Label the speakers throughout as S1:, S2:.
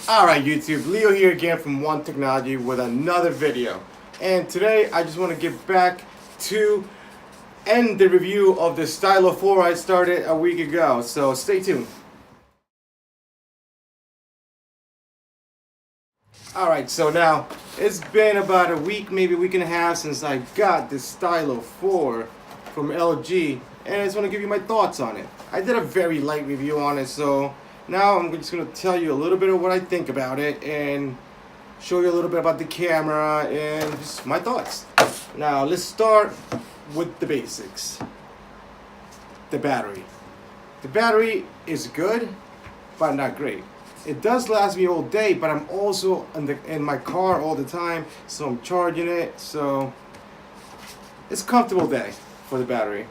S1: Alright YouTube, Leo here again from One Technology with another video. And today I just want to get back to end the review of the Stylo 4 I started a week ago. So stay tuned. Alright, so now it's been about a week, maybe a week and a half since I got the Stylo 4 from LG, and I just want to give you my thoughts on it. I did a very light review on it, so now I'm just going to tell you a little bit of what I think about it and show you a little bit about the camera and just my thoughts. Now let's start with the basics. The battery. The battery is good, but not great. It does last me all day, but I'm also in my car all the time, so I'm charging it. So it's a comfortable day for the battery.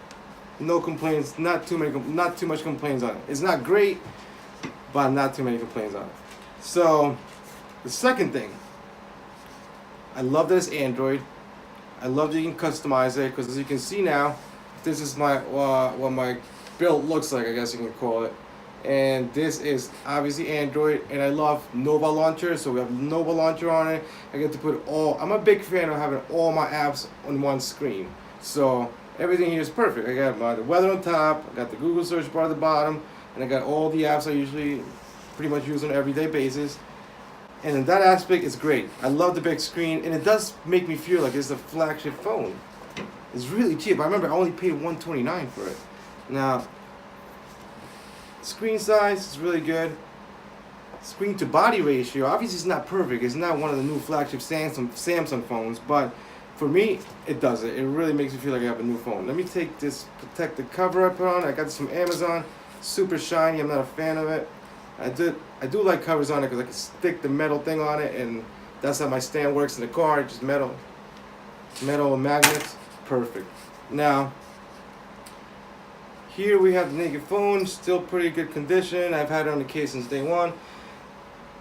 S1: No complaints, not too much complaints on it. It's not great, but not too many complaints on it. So the second thing, I love that it's Android. I love that you can customize it, because as you can see now, this is my what my build looks like, I guess you can call it. And this is obviously Android, and I love Nova Launcher, so we have Nova Launcher on it. I get to put I'm a big fan of having all my apps on one screen, so everything here is perfect. I got the weather on top, I got the Google search bar at the bottom, and I got all the apps I usually pretty much use on an everyday basis. And in that aspect, it's great. I love the big screen, and it does make me feel like it's a flagship phone. It's really cheap. I remember I only paid $129 for it. Now, screen size is really good. Screen to body ratio, obviously it's not perfect. It's not one of the new flagship Samsung phones, but for me, it does it. It really makes me feel like I have a new phone. Let me take this protective cover I put on. I got this from Amazon. Super shiny. I'm not a fan of it. I do like covers on it because I can stick the metal thing on it, and that's how my stand works in the car. Just metal and magnets. Perfect. Now, here we have the naked phone, still pretty good condition. I've had it on the case since day one.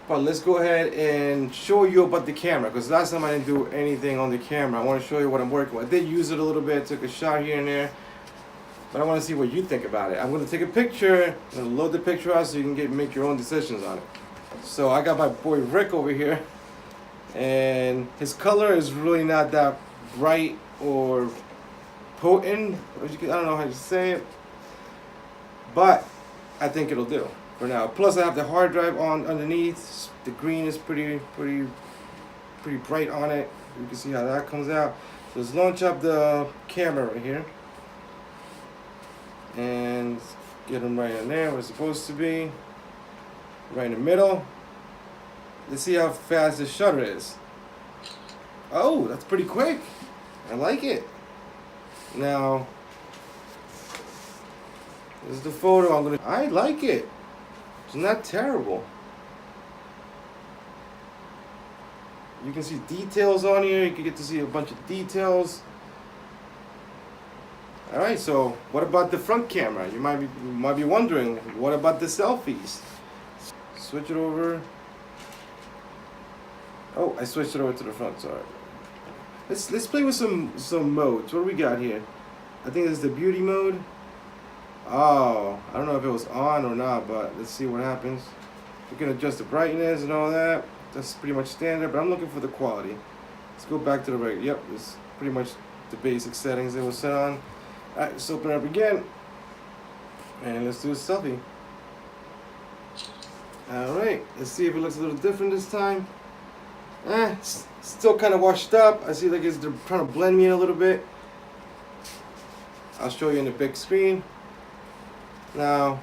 S1: But let's go ahead and show you about the camera, because last time I didn't do anything on the camera. I want to show you what I'm working with. I did use it a little bit, took a shot here and there, but I want to see what you think about it. I'm going to take a picture, I'm going to load the picture out so you can make your own decisions on it. So I got my boy Rick over here, and his color is really not that bright or potent. I don't know how to say it, but I think it'll do for now. Plus I have the hard drive on underneath. The green is pretty bright on it. You can see how that comes out. So let's launch up the camera right here and get them right in there where it's supposed to be, right in the middle. Let's see how fast the shutter is. Oh, that's pretty quick. I like it. Now, this is the photo I like it. It's not terrible. You can see details on here. You can get to see a bunch of details. Alright, so what about the front camera? You might be wondering, what about the selfies? Switch it over. Oh, I switched it over to the front, sorry. Let's play with some modes. What do we got here? I think this is the beauty mode. Oh, I don't know if it was on or not, but let's see what happens. We can adjust the brightness and all that. That's pretty much standard, but I'm looking for the quality. Let's go back to the regular. Yep, it's pretty much the basic settings it was set on. Alright, let's open it up again, and let's do a selfie. Alright, let's see if it looks a little different this time. Still kind of washed up. I see like they're trying to blend me in a little bit. I'll show you in the big screen. Now,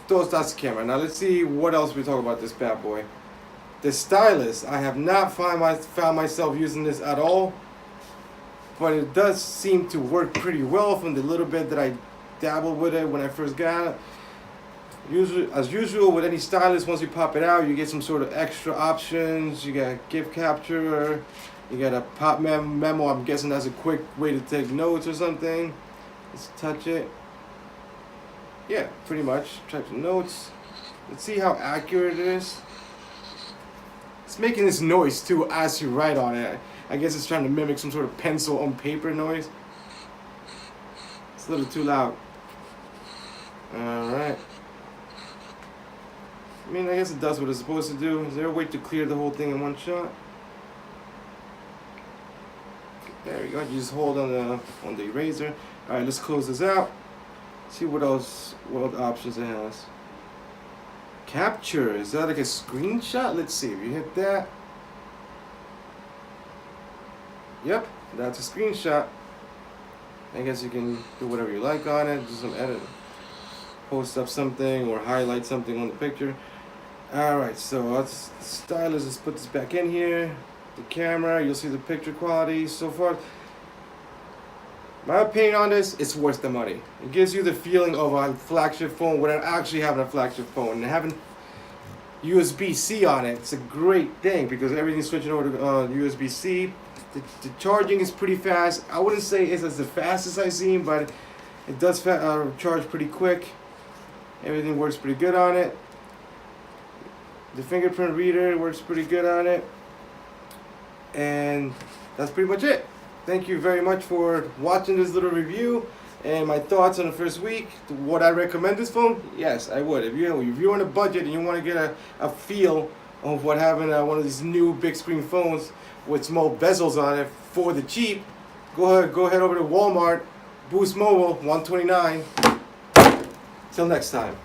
S1: that's the camera. Now let's see what else we talk about this bad boy. The stylus. I have not found myself using this at all, but it does seem to work pretty well from the little bit that I dabbled with it when I first got it. Usually, as usual with any stylus, once you pop it out, you get some sort of extra options. You got gift capture, you got a pop memo. I'm guessing that's a quick way to take notes or something. Let's touch it. Yeah, pretty much. Type some notes. Let's see how accurate it is. It's making this noise too as you write on it. I guess it's trying to mimic some sort of pencil on paper noise. It's a little too loud. Alright. I mean, I guess it does what it's supposed to do. Is there a way to clear the whole thing in one shot? There you go. You just hold on the eraser. All right, let's close this out. See what else, what other options it has. Capture. Is that like a screenshot? Let's see. If you hit that. Yep, that's a screenshot. I guess you can do whatever you like on it. Do some edit. Post up something or highlight something on the picture. Alright, so let's stylus. Let's put this back in here. The camera, you'll see the picture quality so far. My opinion on this, it's worth the money. It gives you the feeling of a flagship phone without actually having a flagship phone. And having USB-C on it, it's a great thing because everything's switching over to USB-C. The charging is pretty fast. I wouldn't say it's as fast as I've seen, but it does charge pretty quick. Everything works pretty good on it. The fingerprint reader works pretty good on it. And that's pretty much it. Thank you very much for watching this little review and my thoughts on the first week. Would I recommend this phone? Yes, I would. If you're on a budget and you want to get a feel of what having one of these new big screen phones with small bezels on it for the cheap, go ahead over to Walmart, Boost Mobile, $129. Till next time.